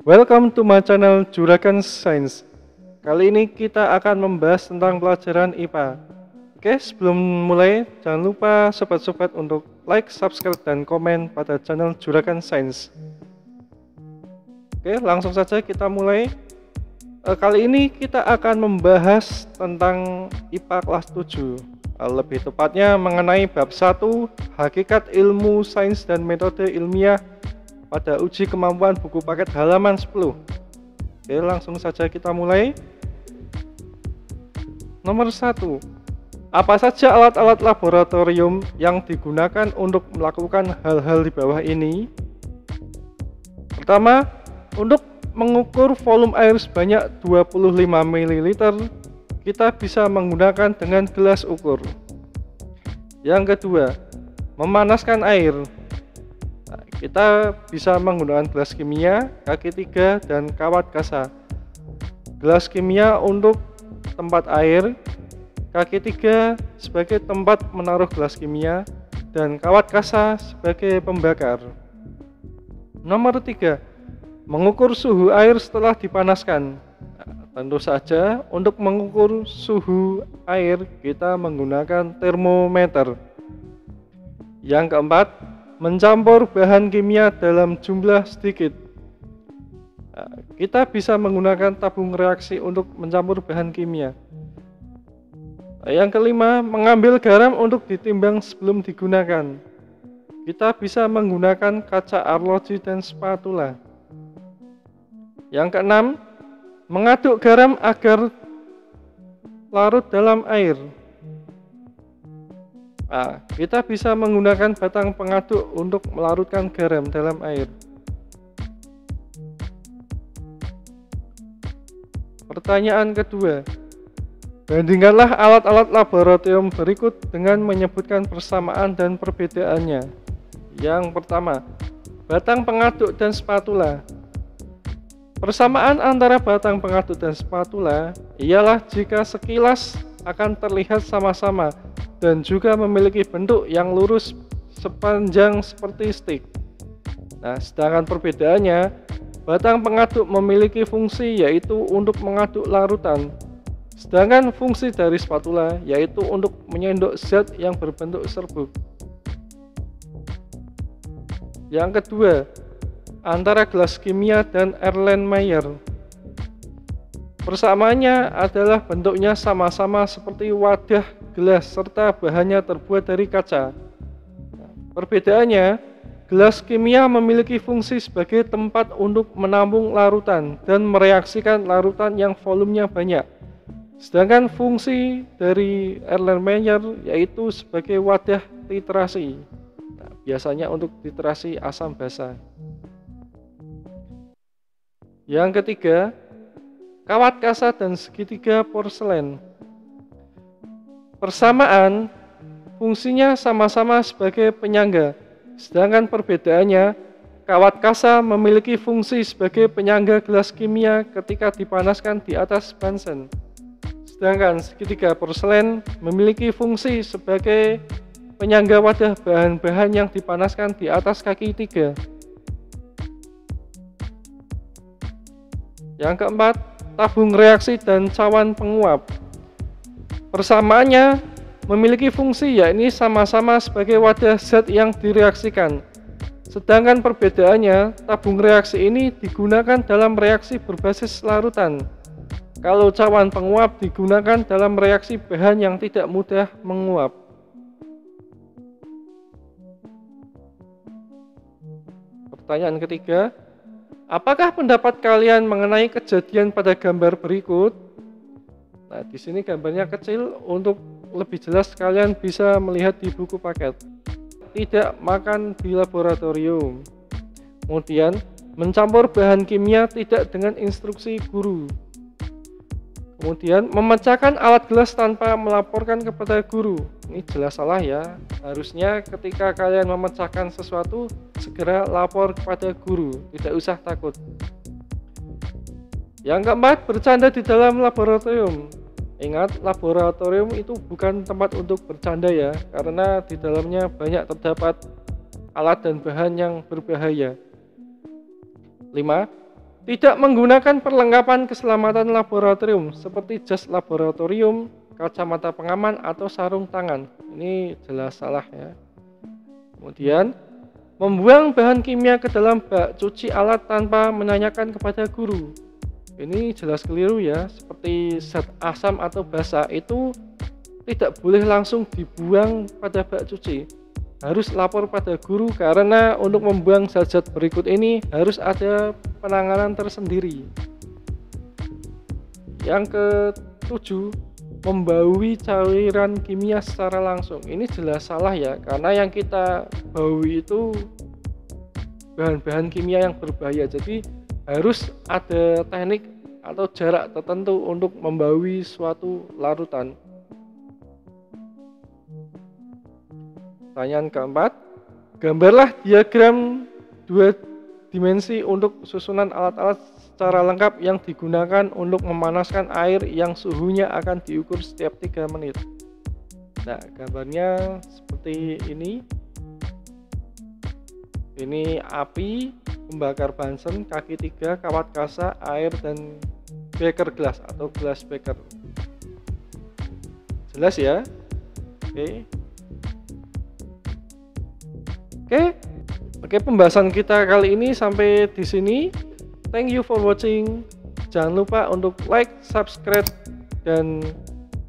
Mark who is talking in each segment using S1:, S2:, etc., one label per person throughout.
S1: Welcome to my channel Juragan Science. Kali ini kita akan membahas tentang pelajaran IPA. Oke, sebelum mulai jangan lupa sobat-sobat untuk like, subscribe, dan komen pada channel Juragan Science. Oke, langsung saja kita mulai. Kali ini kita akan membahas tentang IPA kelas 7. Lebih tepatnya mengenai bab 1, hakikat ilmu, sains, dan metode ilmiah pada uji kemampuan buku paket halaman 10. Oke, langsung saja kita mulai. Nomor 1. Apa saja alat-alat laboratorium yang digunakan untuk melakukan hal-hal di bawah ini? Pertama, untuk mengukur volume air sebanyak 25 ml, kita bisa menggunakan dengan gelas ukur. Yang kedua, memanaskan air. Kita bisa menggunakan gelas kimia, kaki 3, dan kawat kasa. Gelas kimia untuk tempat air, kaki 3 sebagai tempat menaruh gelas kimia, dan kawat kasa sebagai pembakar. Nomor 3, mengukur suhu air setelah dipanaskan. Tentu saja untuk mengukur suhu air kita menggunakan termometer. Yang keempat, mencampur bahan kimia dalam jumlah sedikit. Kita bisa menggunakan tabung reaksi untuk mencampur bahan kimia. Yang kelima, mengambil garam untuk ditimbang sebelum digunakan. Kita bisa menggunakan kaca arloji dan spatula. Yang keenam, mengaduk garam agar larut dalam air. Kita bisa menggunakan batang pengaduk untuk melarutkan garam dalam air. Pertanyaan kedua, bandingkanlah alat-alat laboratorium berikut dengan menyebutkan persamaan dan perbedaannya. Yang pertama, batang pengaduk dan spatula. Persamaan antara batang pengaduk dan spatula ialah jika sekilas akan terlihat sama-sama dan juga memiliki bentuk yang lurus sepanjang seperti stik. Sedangkan perbedaannya, batang pengaduk memiliki fungsi yaitu untuk mengaduk larutan, sedangkan fungsi dari spatula yaitu untuk menyendok zat yang berbentuk serbuk. Yang kedua, antara gelas kimia dan Erlenmeyer. Persamaannya adalah bentuknya sama-sama seperti wadah gelas serta bahannya terbuat dari kaca. Perbedaannya, gelas kimia memiliki fungsi sebagai tempat untuk menampung larutan dan mereaksikan larutan yang volumenya banyak. Sedangkan fungsi dari Erlenmeyer yaitu sebagai wadah titrasi. Biasanya untuk titrasi asam basa. Yang ketiga, kawat kasa dan segitiga porselen. Persamaan, fungsinya sama-sama sebagai penyangga, sedangkan perbedaannya, kawat kasa memiliki fungsi sebagai penyangga gelas kimia ketika dipanaskan di atas bunsen, sedangkan segitiga porselen memiliki fungsi sebagai penyangga wadah bahan-bahan yang dipanaskan di atas kaki 3. Yang keempat, tabung reaksi dan cawan penguap. Persamaannya memiliki fungsi yakni sama-sama sebagai wadah zat yang direaksikan. Sedangkan perbedaannya, tabung reaksi ini digunakan dalam reaksi berbasis larutan. Kalau cawan penguap digunakan dalam reaksi bahan yang tidak mudah menguap. Pertanyaan ketiga, apakah pendapat kalian mengenai kejadian pada gambar berikut? Di sini gambarnya kecil, untuk lebih jelas kalian bisa melihat di buku paket. Tidak makan di laboratorium. Kemudian, mencampur bahan kimia tidak dengan instruksi guru. Kemudian, memecahkan alat gelas tanpa melaporkan kepada guru. Ini jelas salah ya. Harusnya ketika kalian memecahkan sesuatu, segera lapor kepada guru, tidak usah takut. Yang keempat, bercanda di dalam laboratorium. Ingat, laboratorium itu bukan tempat untuk bercanda ya, karena di dalamnya banyak terdapat alat dan bahan yang berbahaya. 5. Tidak menggunakan perlengkapan keselamatan laboratorium seperti jas laboratorium, kacamata pengaman, atau sarung tangan. Ini jelas salah ya. Kemudian, membuang bahan kimia ke dalam bak cuci alat tanpa menanyakan kepada guru. Ini jelas keliru ya, seperti zat asam atau basa itu tidak boleh langsung dibuang pada bak cuci. Harus lapor pada guru karena untuk membuang zat-zat berikut ini harus ada penanganan tersendiri. Yang ketujuh, membaui cairan kimia secara langsung. Ini jelas salah ya, karena yang kita baui itu bahan-bahan kimia yang berbahaya. Jadi harus ada teknik atau jarak tertentu untuk membaui suatu larutan. Pertanyaan keempat, gambarlah diagram 2 dimensi untuk susunan alat-alat secara lengkap yang digunakan untuk memanaskan air yang suhunya akan diukur setiap 3 menit. Nah, gambarnya seperti ini. Ini api, pembakar Bunsen, kaki 3, kawat kasa, air, dan beker gelas atau gelas beker. Jelas ya? Oke, pembahasan kita kali ini sampai di sini. Thank you for watching. Jangan lupa untuk like, subscribe, dan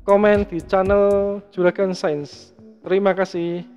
S1: komen di channel Juragan Science. Terima kasih.